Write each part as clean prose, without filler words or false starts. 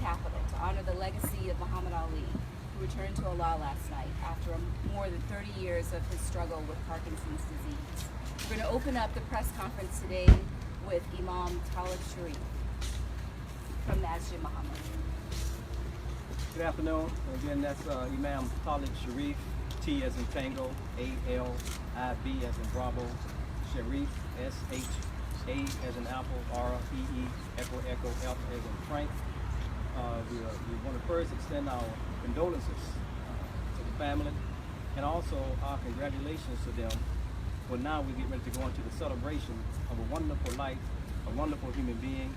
Capitol to honor the legacy of Muhammad Ali, who returned to Allah last night after more than 30 years of his struggle with Parkinson's disease. We're going to open up the press conference today with Imam Talib Sharif from Masjid Muhammad. Good afternoon. Again, that's Imam Talib Sharif, T as in Tango, A-L-I-B as in Bravo, Sharif, S-H-A as in Apple, R-E-E, Echo, Echo, F as in Frank. We want to first extend our condolences to the family and also our congratulations to them. Well, now we get ready to go into the celebration of a wonderful life, a wonderful human being.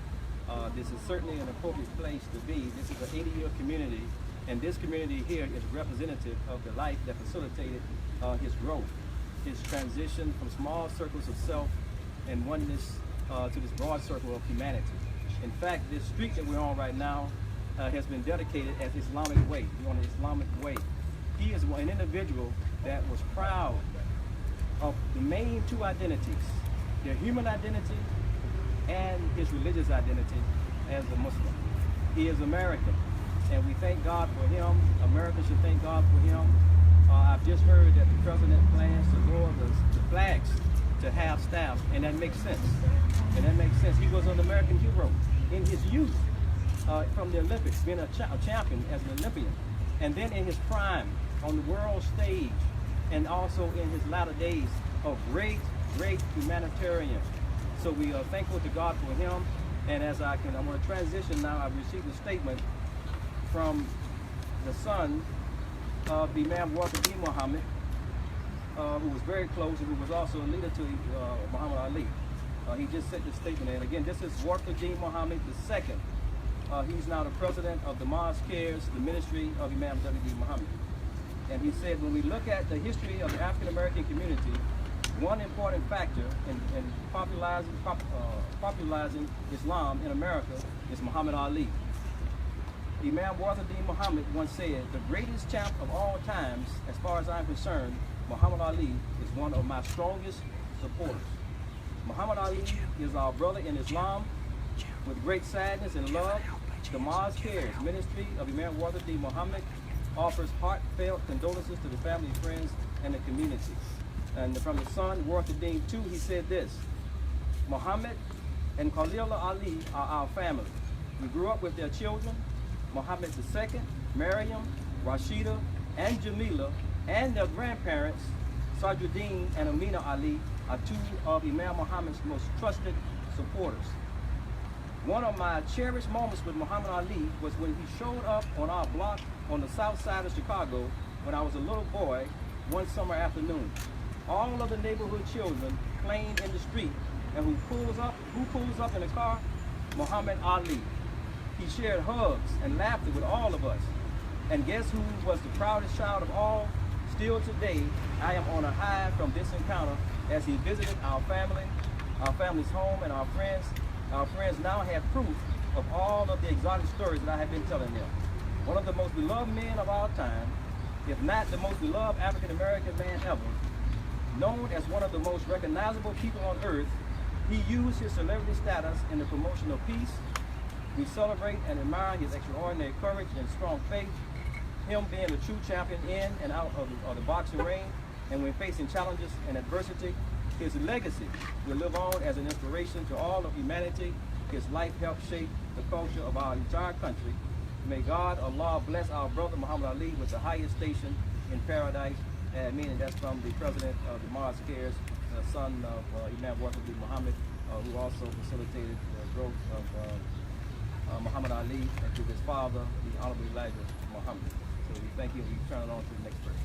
This is certainly an appropriate place to be. This is an 80-year community, and this community here is representative of the life that facilitated his growth, his transition from small circles of self and oneness to this broad circle of humanity. In fact, this street that we're on right now has been dedicated as Islamic way. We're on the Islamic way. He is an individual that was proud of the main two identities, their human identity and his religious identity as a Muslim. He is American, and we thank God for him. America should thank God for him. I've just heard that the president plans to lower the flags to have staff, and that makes sense. And that makes sense. He was an American hero in his youth from the Olympics, being a champion as an Olympian. And then in his prime on the world stage, and also in his latter days, a great, great humanitarian. So we are thankful to God for him. And as I want to transition now, I've received a statement from the son of the Imam Walter D. Muhammad, who was very close and who was also a leader to Muhammad Ali. He just sent this statement in. Again, this is Walter D. Muhammad II. He's now the president of the Masjid, the ministry of Imam W.D. Muhammad. And he said, when we look at the history of the African American community, one important factor in popularizing Islam in America is Muhammad Ali. Imam Walter D. Muhammad once said, the greatest champ of all times, as far as I'm concerned, Muhammad Ali is one of my strongest supporters. Muhammad Ali is our brother in Islam. With great sadness and love, the Masjid ministry of Imam Walter D. Muhammad offers heartfelt condolences to the family, friends, and the community. And from his son, Walter Dean II, he said this: Muhammad and Khalil Ali are our family. We grew up with their children, Muhammad II, Maryam, Rashida, and Jamila, and their grandparents, Sajuddin and Amina Ali, are two of Imam Muhammad's most trusted supporters. One of my cherished moments with Muhammad Ali was when he showed up on our block on the south side of Chicago when I was a little boy one summer afternoon. All of the neighborhood children playing in the street, and who pulls up in the car? Muhammad Ali. He shared hugs and laughter with all of us. And guess who was the proudest child of all? Still today, I am on a high from this encounter as he visited our family's home, and our friends. Our friends now have proof of all of the exotic stories that I have been telling them. One of the most beloved men of our time, if not the most beloved African-American man ever, known as one of the most recognizable people on earth, he used his celebrity status in the promotion of peace. We celebrate and admire his extraordinary courage and strong faith, him being a true champion in and out of the boxing ring, and when facing challenges and adversity, his legacy will live on as an inspiration to all of humanity. His life helped shape the culture of our entire country. May God, Allah, bless our brother Muhammad Ali with the highest station in paradise. Meaning that's from the president of the Masjid, son of Imam Walter D. Muhammad, who also facilitated the growth of Muhammad Ali, and to his father, the Honorable Elijah Muhammad. So we thank you, and we turn it on to the next person.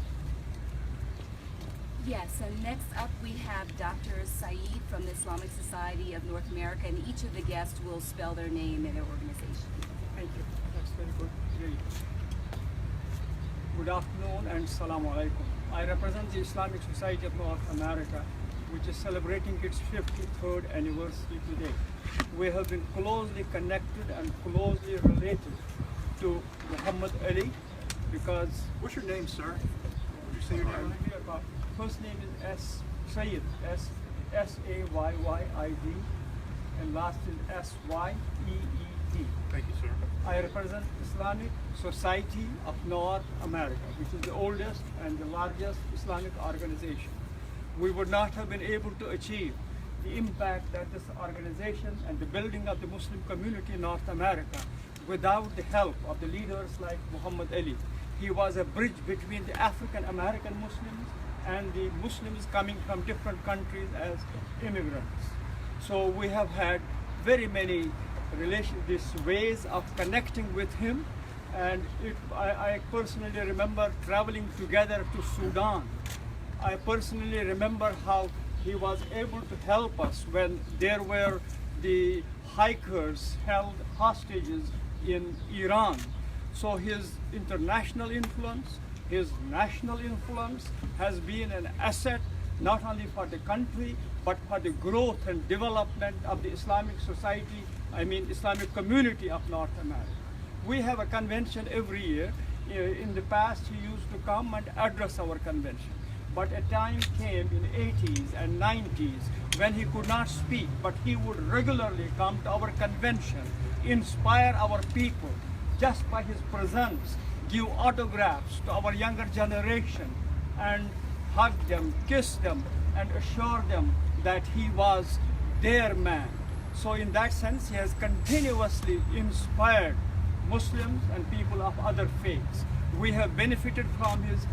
Yes, so next up we have Dr. Syed from the Islamic Society of North America, and each of the guests will spell their name and their organization. Thank you. That's very good. Great. Good afternoon and Assalamu alaikum. I represent the Islamic Society of North America, which is celebrating its 53rd anniversary today. We have been closely connected and closely related to Muhammad Ali because... What's your name, sir? Would you say your name? First name is Syed, S-A-Y-Y-I-D, and last is S-Y-E-E-D. Thank you, sir. I represent Islamic Society of North America, which is the oldest and the largest Islamic organization. We would not have been able to achieve the impact that this organization and the building of the Muslim community in North America without the help of the leaders like Muhammad Ali. He was a bridge between the African American Muslims and the Muslims coming from different countries as immigrants. So we have had very many these ways of connecting with him, and I personally remember traveling together to Sudan. I personally remember how he was able to help us when there were the hikers held hostages in Iran. So his international influence, his national influence has been an asset not only for the country but for the growth and development of the Islamic society, Islamic community of North America. We have a convention every year. In the past he used to come and address our convention. But a time came in 80s and 90s when he could not speak, but he would regularly come to our convention, inspire our people just by his presence, give autographs to our younger generation, and hug them, kiss them, and assure them that he was their man. So in that sense, he has continuously inspired Muslims and people of other faiths. We have benefited from his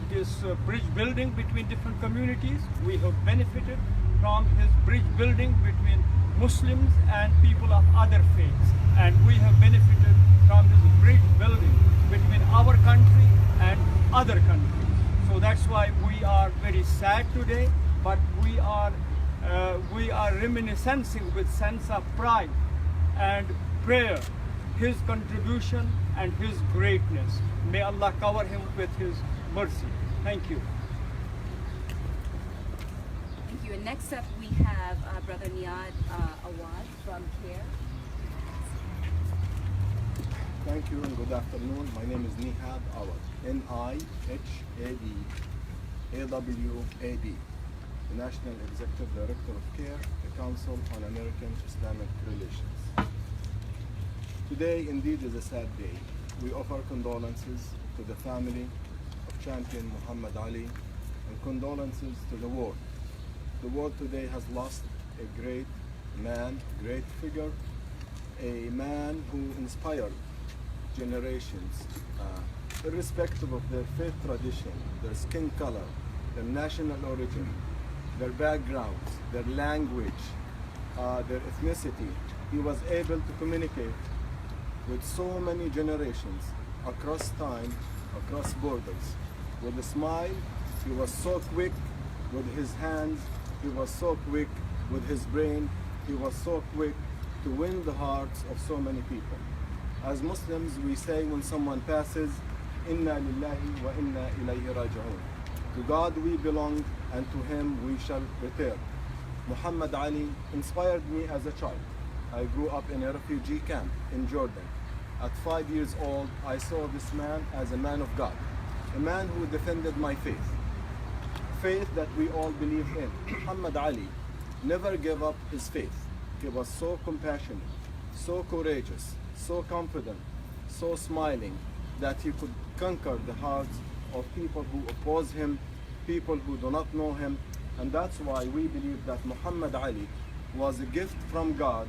this bridge building between different communities. We have benefited from his bridge building between Muslims and people of other faiths. And we have benefited from his bridge building between our country and other countries. So that's why we are very sad today, but we are reminiscing with sense of pride and prayer his contribution and his greatness. May Allah cover him with his mercy. Thank you. Thank you. And next up we have Brother Niyad Awad from CARE. Thank you and good afternoon. My name is Nihad Awad, N-I-H-A-D A-W-A-D, the National Executive Director of CARE, the Council on American-Islamic Relations. Today indeed is a sad day. We offer condolences to the family of champion Muhammad Ali and condolences to the world. The world today has lost a great man, great figure, a man who inspired generations, irrespective of their faith tradition, their skin color, their national origin, their backgrounds, their language, their ethnicity. He was able to communicate with so many generations across time, across borders. With a smile, he was so quick with his hands, he was so quick with his brain, he was so quick to win the hearts of so many people. As Muslims, we say when someone passes, Inna lillahi wa inna ilayhi raji'un. To God we belong and to him we shall return. Muhammad Ali inspired me as a child. I grew up in a refugee camp in Jordan. At 5 years old, I saw this man as a man of God, a man who defended my faith, faith that we all believe in. Muhammad Ali never gave up his faith. He was so compassionate, so courageous, so confident, so smiling, that he could conquer the hearts of people who oppose him, people who do not know him. And that's why we believe that Muhammad Ali was a gift from God,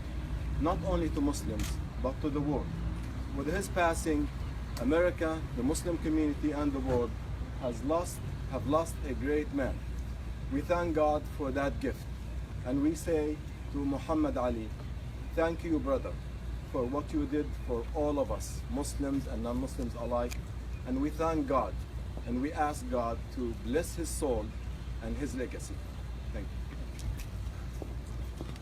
not only to Muslims, but to the world. With his passing, America, the Muslim community, and the world have lost a great man. We thank God for that gift. And we say to Muhammad Ali, thank you, brother, for what you did for all of us, Muslims and non-Muslims alike. And we thank God, and we ask God to bless his soul and his legacy. Thank you.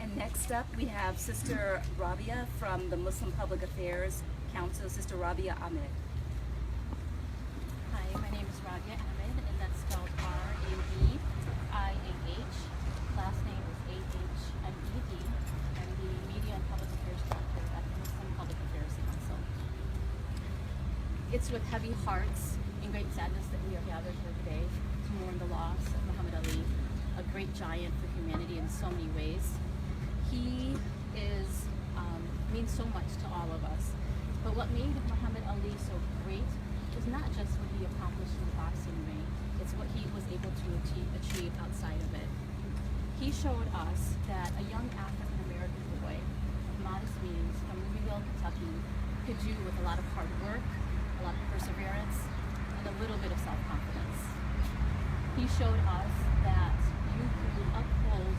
And next up we have Sister Bravia from the Muslim Public Affairs Council, Sister Bravia Ahmed. Hi, my name is Bravia Ahmed, and that's spelled R-A-V-I-A-H. Last name is A-H-M-E-D. I'm the Media and Public Affairs Director at the Muslim Public Affairs Council. It's with heavy hearts and great sadness that we are gathered here today to mourn the loss of Muhammad Ali, a great giant for humanity in so many ways. He means so much to all of us. But But what made Muhammad Ali so great was not just what he accomplished in the boxing ring, it's what he was able to achieve outside of it. He showed us that a young African-American boy of modest means from Louisville, Kentucky, could do with a lot of hard work, a lot of perseverance, and a little bit of self-confidence. He showed us that you could uphold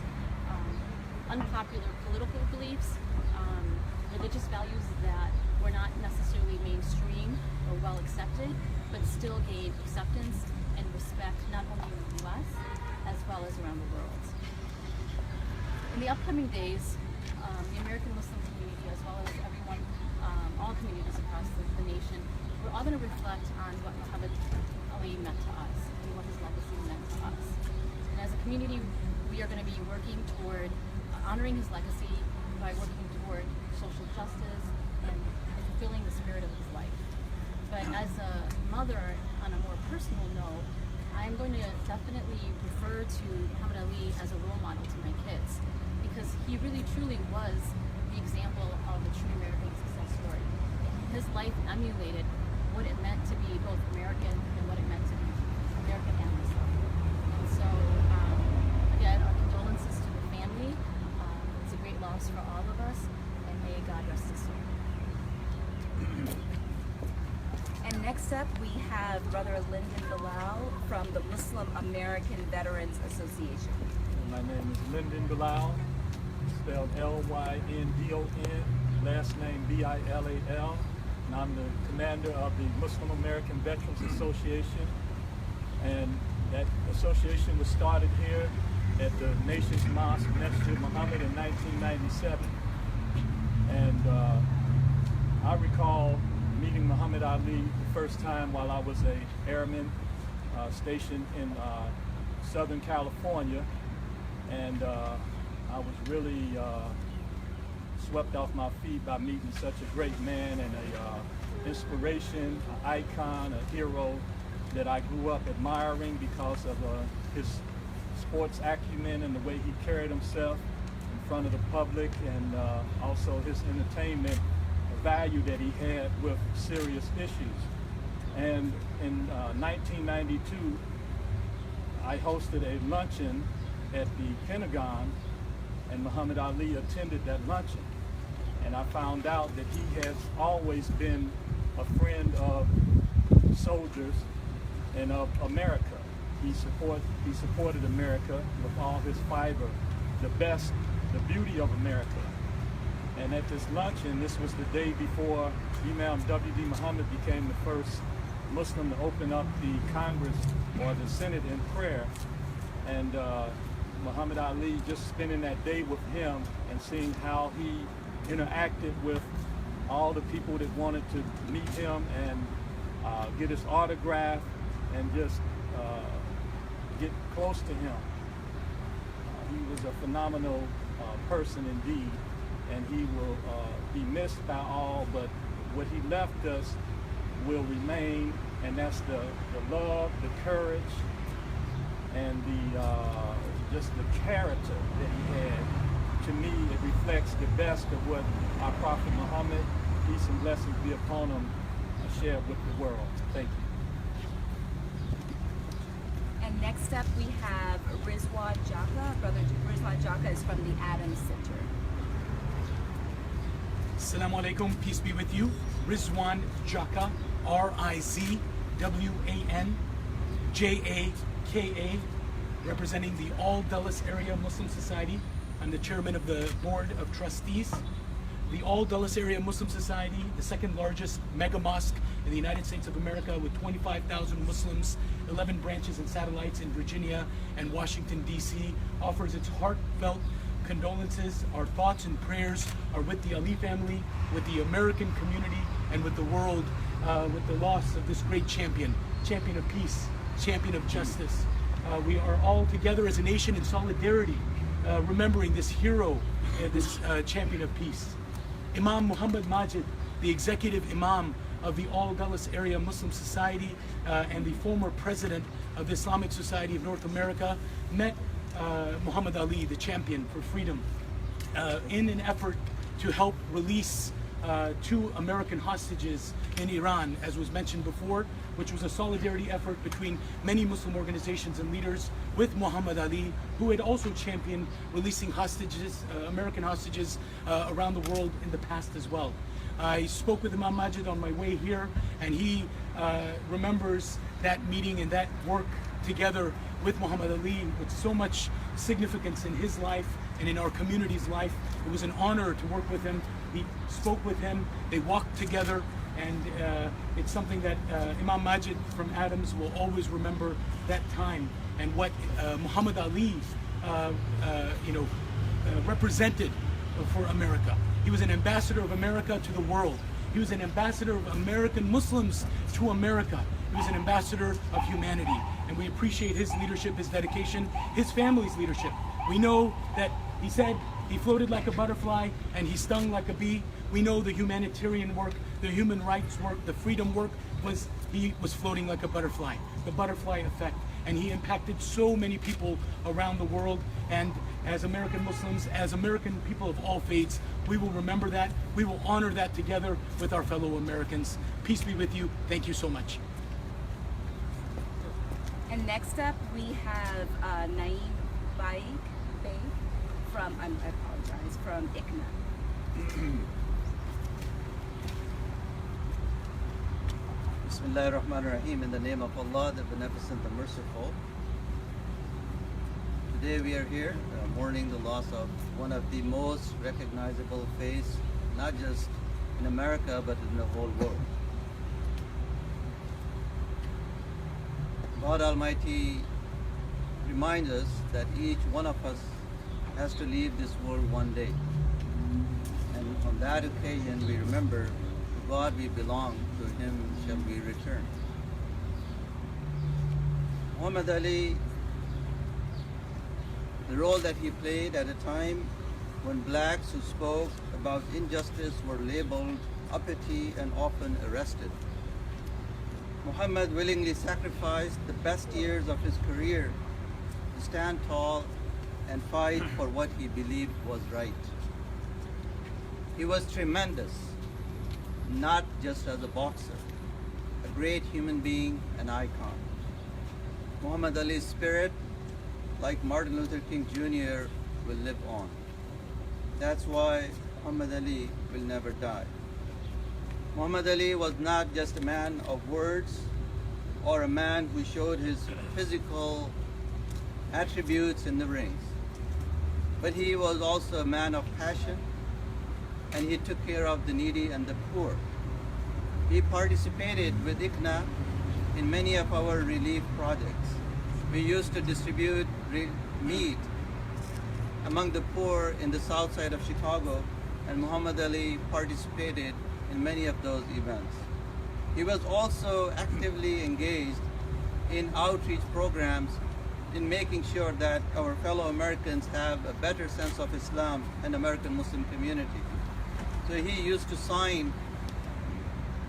unpopular political beliefs, religious values that were not necessarily mainstream or well accepted, but still gained acceptance and respect not only in the U.S. as well as around the world. In the upcoming days, the American Muslim community, as well as everyone, all communities across the nation, we're all going to reflect on what Muhammad Ali meant to us and what his legacy meant to us. And as a community, we are going to be working toward honoring his legacy by working toward social justice and fulfilling the spirit of his life. But as a mother, on a more personal note, I'm going to definitely refer to Muhammad Ali as a role model to my kids, because he really truly was the example of a true American success story. His life emulated what it meant to be both American and what it meant to be American and Muslim. And so, again, our condolences to the family. It's a great loss for all of us, and may God rest his soul. And next up, we have Brother Lyndon Bilal from the Muslim American Veterans Association. My name is Lyndon Bilal, spelled Lyndon, last name Bilal, and I'm the commander of the Muslim American Veterans Association. And that association was started here at the nation's mosque, Masjid Muhammad, in 1997. And I recall meeting Muhammad Ali the first time while I was a airman stationed in Southern California, and I was really swept off my feet by meeting such a great man and a inspiration, an icon, a hero that I grew up admiring because of his sports acumen and the way he carried himself in front of the public, and also his entertainment value that he had with serious issues. And in 1992, I hosted a luncheon at the Pentagon, and Muhammad Ali attended that luncheon. And I found out that he has always been a friend of soldiers and of America. He supported America with all his fiber, the best, the beauty of America. And at this luncheon, this was the day before Imam W.D. Muhammad became the first Muslim to open up the Congress or the Senate in prayer. And Muhammad Ali, just spending that day with him and seeing how he interacted with all the people that wanted to meet him and get his autograph and just get close to him. He was a phenomenal person indeed, and he will be missed by all, but what he left us will remain, and that's the love, the courage, and just the character that he had. To me, it reflects the best of what our Prophet Muhammad, peace and blessings be upon him, shared with the world. Thank you. And next up, we have Rizwan Jaka. Brother Rizwan Jaka is from the Adams Center. Assalamu alaikum, peace be with you. Rizwan Jaka, Rizwan Jaka, representing the All Dulles Area Muslim Society. I'm the chairman of the board of trustees. The All Dulles Area Muslim Society, the second largest mega mosque in the United States of America with 25,000 Muslims, 11 branches and satellites in Virginia and Washington, D.C., offers its heartfelt condolences. Our thoughts and prayers are with the Ali family, with the American community, and with the world, with the loss of this great champion of peace, champion of justice. We are all together as a nation in solidarity, remembering this hero, this champion of peace. Imam Muhammad Masjid, the executive imam of the All Dulles Area Muslim Society and the former president of the Islamic Society of North America, met Muhammad Ali, the champion for freedom, in an effort to help release two American hostages in Iran, as was mentioned before, which was a solidarity effort between many Muslim organizations and leaders with Muhammad Ali, who had also championed releasing hostages, American hostages around the world in the past as well. I spoke with Imam Masjid on my way here, and he remembers that meeting and that work together with Muhammad Ali with so much significance in his life and in our community's life. It was an honor to work with him. He spoke with him, they walked together, and it's something that Imam Masjid from Adams will always remember that time and what Muhammad Ali represented for America. He was an ambassador of America to the world. He was an ambassador of American Muslims to America. He was an ambassador of humanity. And we appreciate his leadership, his dedication, his family's leadership. We know that he said he floated like a butterfly and he stung like a bee. We know the humanitarian work, the human rights work, the freedom work he was floating like a butterfly, the butterfly effect. And he impacted so many people around the world. And as American Muslims, as American people of all faiths, we will remember that. We will honor that together with our fellow Americans. Peace be with you. Thank you so much. And next up, we have Naeem Beg from, I apologize, from ICNA. Bismillahir Rahmanir Rahim, in the name of Allah, the Beneficent, the Merciful. Today we are here mourning the loss of one of the most recognizable faces, not just in America, but in the whole world. God Almighty reminds us that each one of us has to leave this world one day. And on that occasion we remember, to God we belong, to Him shall we return. Muhammad Ali, the role that he played at a time when blacks who spoke about injustice were labeled uppity and often arrested. Muhammad willingly sacrificed the best years of his career to stand tall and fight for what he believed was right. He was tremendous, not just as a boxer, a great human being, an icon. Muhammad Ali's spirit, like Martin Luther King Jr., will live on. That's why Muhammad Ali will never die. Muhammad Ali was not just a man of words or a man who showed his physical attributes in the rings, but he was also a man of passion, and he took care of the needy and the poor. He participated with ICNA in many of our relief projects. We used to distribute meat among the poor in the south side of Chicago, and Muhammad Ali participated in many of those events. He was also actively engaged in outreach programs in making sure that our fellow Americans have a better sense of Islam and American Muslim community. So he used to sign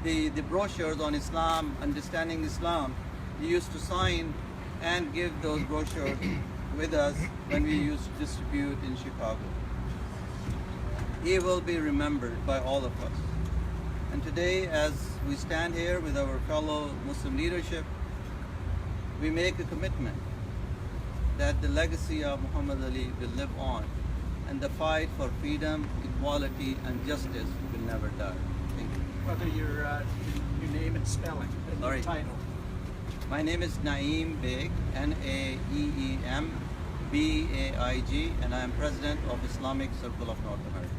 the brochures on Islam, Understanding Islam. He used to sign and give those brochures with us when we used to distribute in Chicago. He will be remembered by all of us. And today, as we stand here with our fellow Muslim leadership, we make a commitment that the legacy of Muhammad Ali will live on, and the fight for freedom, equality, and justice will never die. Thank you. Whether your name and spelling and your Sorry. title. My name is Naeem Beg, Naeem Baig, and I am President of Islamic Circle of North America.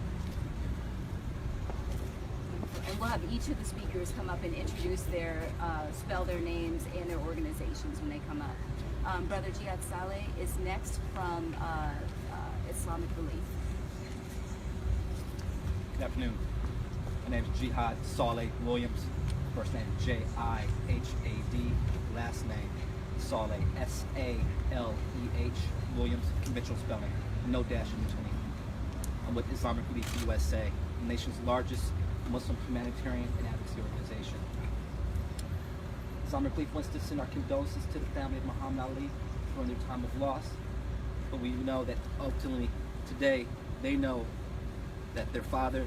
And we'll have each of the speakers come up and introduce spell their names and their organizations when they come up. Brother Jihad Saleh is next from Islamic Relief. Good afternoon. My name is Jihad Saleh Williams. First name Jihad, last name Saleh, Saleh Williams, conventional spelling, no dash in between. I'm with Islamic Relief USA, the nation's largest Muslim humanitarian and advocacy organization. Islamic Relief wants to send our condolences to the family of Muhammad Ali during their time of loss, but we know that ultimately today they know that their father,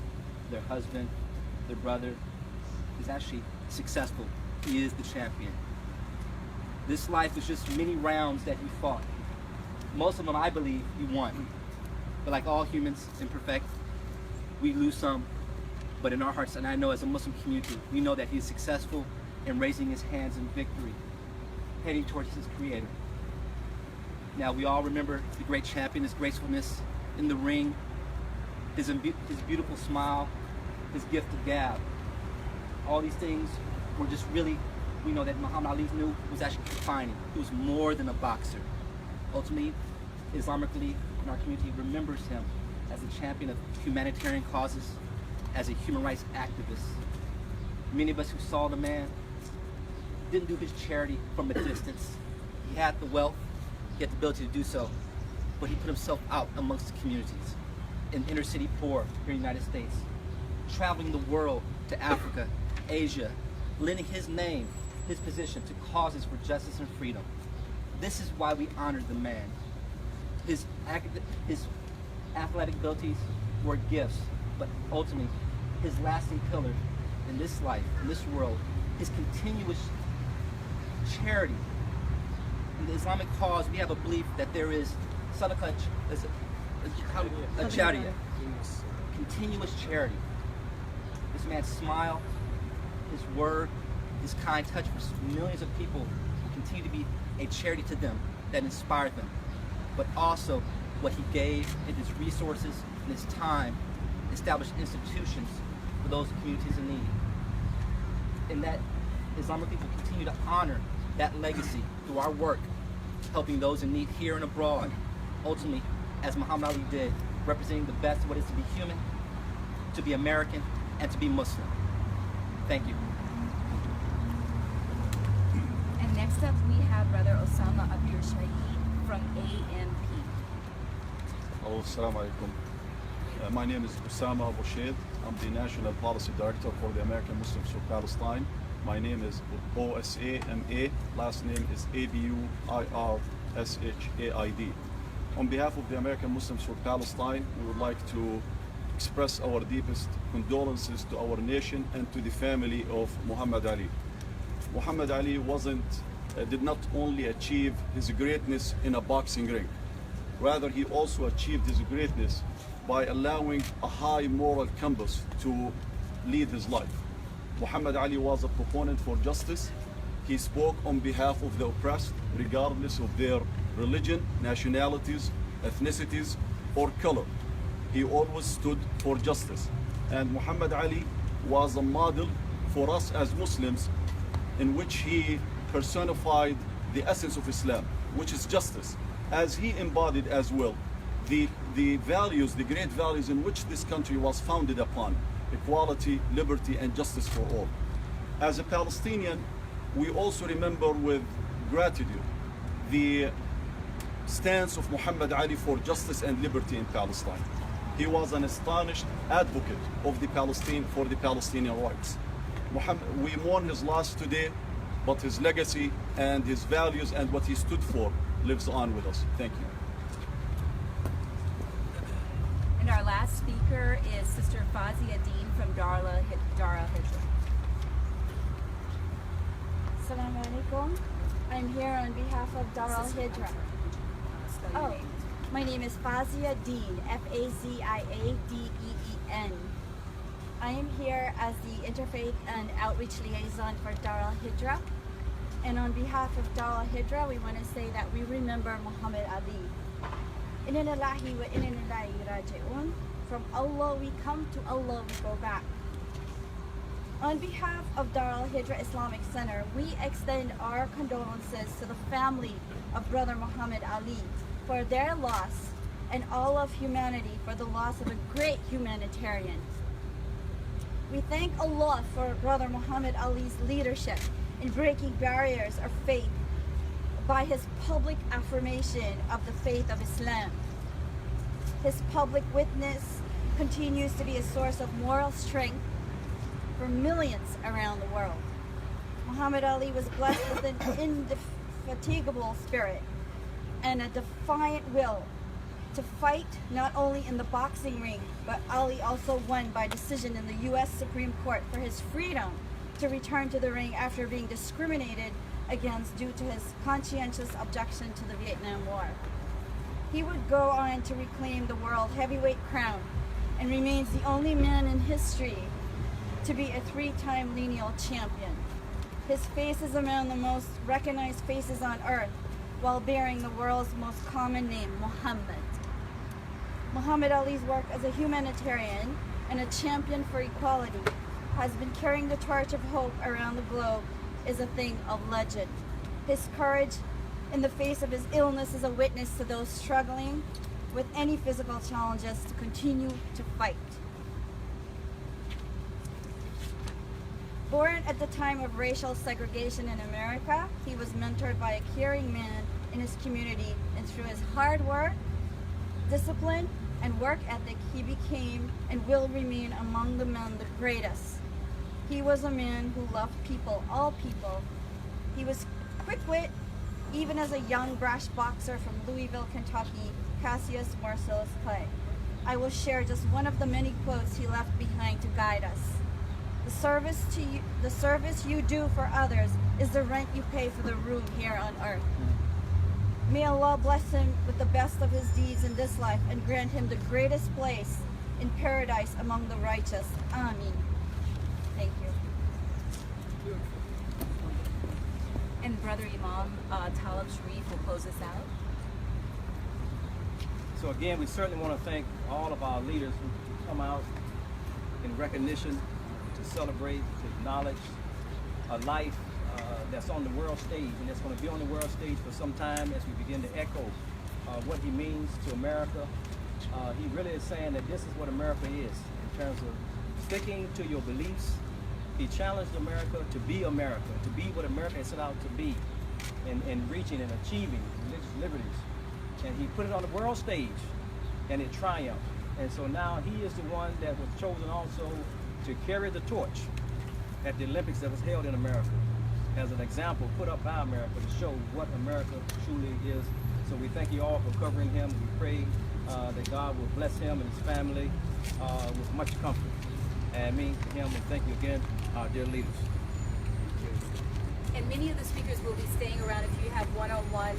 their husband, their brother, is actually successful. He is the champion. This life was just many rounds that he fought. Most of them, I believe, he won. But like all humans, imperfect, we lose some. But in our hearts, and I know as a Muslim community, we know that he is successful in raising his hands in victory, heading towards his creator. Now, we all remember the great champion, his gracefulness in the ring, his beautiful smile, his gift of gab. All these things were just really, we know that Muhammad Ali knew was actually defining. He was more than a boxer. Ultimately, Islamically, in our community remembers him as a champion of humanitarian causes, as a human rights activist. Many of us who saw the man didn't do his charity from a distance. He had the wealth, he had the ability to do so, but he put himself out amongst the communities, in inner city poor here in the United States, traveling the world to Africa, Asia, lending his name, his position to causes for justice and freedom. This is why we honor the man. His athletic abilities were gifts, but ultimately, his lasting pillar in this life, in this world, his continuous charity. In the Islamic cause, we have a belief that there is sadaqah, jariyah, continuous charity. This man's smile, his word, his kind touch for millions of people will continue to be a charity to them that inspired them. But also what he gave in his resources and his time, established institutions for those communities in need. And that Islamic people continue to honor that legacy through our work, helping those in need here and abroad. Ultimately, as Muhammad Ali did, representing the best of what it is to be human, to be American, and to be Muslim. Thank you. And next up, we have Brother Osama Abir Syed from AMP. Hello, assalamu alaikum. My name is Osama Abu Syed. I'm the National Policy Director for the American Muslims for Palestine. My name is OSAMA. Last name is ABUIRSHAID. On behalf of the American Muslims for Palestine, we would like to express our deepest condolences to our nation and to the family of Muhammad Ali. Muhammad Ali did not only achieve his greatness in a boxing ring, rather he also achieved his greatness by allowing a high moral compass to lead his life. Muhammad Ali was a proponent for justice. He spoke on behalf of the oppressed, regardless of their religion, nationalities, ethnicities, or color. He always stood for justice. And Muhammad Ali was a model for us as Muslims, in which he personified the essence of Islam, which is justice, as he embodied as well the values, the great values in which this country was founded upon: equality, liberty, and justice for all. As a Palestinian, we also remember with gratitude the stance of Muhammad Ali for justice and liberty in Palestine. He was an astonished advocate of the Palestinian rights. We mourn his loss today, but his legacy and his values and what he stood for lives on with us. Thank you. And our last speaker is Sister Fazia Dean from Darul Hijra. Assalamu alaikum. I'm here on behalf of Darul Hijra. Oh, my name is Fazia Dean, F-A-Z-I-A-D-E-E-N. I am here as the Interfaith and Outreach Liaison for Darul Hijra. And on behalf of Darul Hijra, we want to say that we remember Muhammad Ali. Inna lillahi wa inna ilaihi raji'un. From Allah we come, to Allah we go back. On behalf of Darul Hijra Islamic Center, we extend our condolences to the family of Brother Muhammad Ali for their loss, and all of humanity for the loss of a great humanitarian. We thank Allah for Brother Muhammad Ali's leadership in breaking barriers of faith by his public affirmation of the faith of Islam. His public witness continues to be a source of moral strength for millions around the world. Muhammad Ali was blessed with an indefatigable spirit and a defiant will to fight not only in the boxing ring, but Ali also won by decision in the U.S. Supreme Court for his freedom to return to the ring after being discriminated against due to his conscientious objection to the Vietnam War. He would go on to reclaim the world heavyweight crown and remains the only man in history to be a 3-time lineal champion. His face is among the most recognized faces on earth while bearing the world's most common name, Muhammad. Muhammad Ali's work as a humanitarian and a champion for equality has been carrying the torch of hope around the globe is a thing of legend. His courage in the face of his illness is a witness to those struggling with any physical challenges to continue to fight. Born at the time of racial segregation in America, he was mentored by a caring man in his community, and through his hard work, discipline, and work ethic, he became and will remain among the men the greatest. He was a man who loved people, all people. He was quick-wit, even as a young brash boxer from Louisville, Kentucky, Cassius Marcellus Clay. I will share just one of the many quotes he left behind to guide us. The service you do for others is the rent you pay for the room here on earth. May Allah bless him with the best of his deeds in this life and grant him the greatest place in paradise among the righteous. Ameen. Thank you. And Brother Imam Talib Sharif will close us out. So again, we certainly want to thank all of our leaders who come out in recognition to celebrate, to acknowledge a life that's on the world stage, and that's going to be on the world stage for some time as we begin to echo what he means to America. He really is saying that this is what America is in terms of sticking to your beliefs. He challenged America to be what America has set out to be in reaching and achieving religious liberties. And he put it on the world stage, and it triumphed. And so now he is the one that was chosen also to carry the torch at the Olympics that was held in America as an example put up by America to show what America truly is. So we thank you all for covering him. We pray that God will bless him and his family with much comfort. And me to him, and thank you again, our dear leaders. And many of the speakers will be staying around if you have one-on-one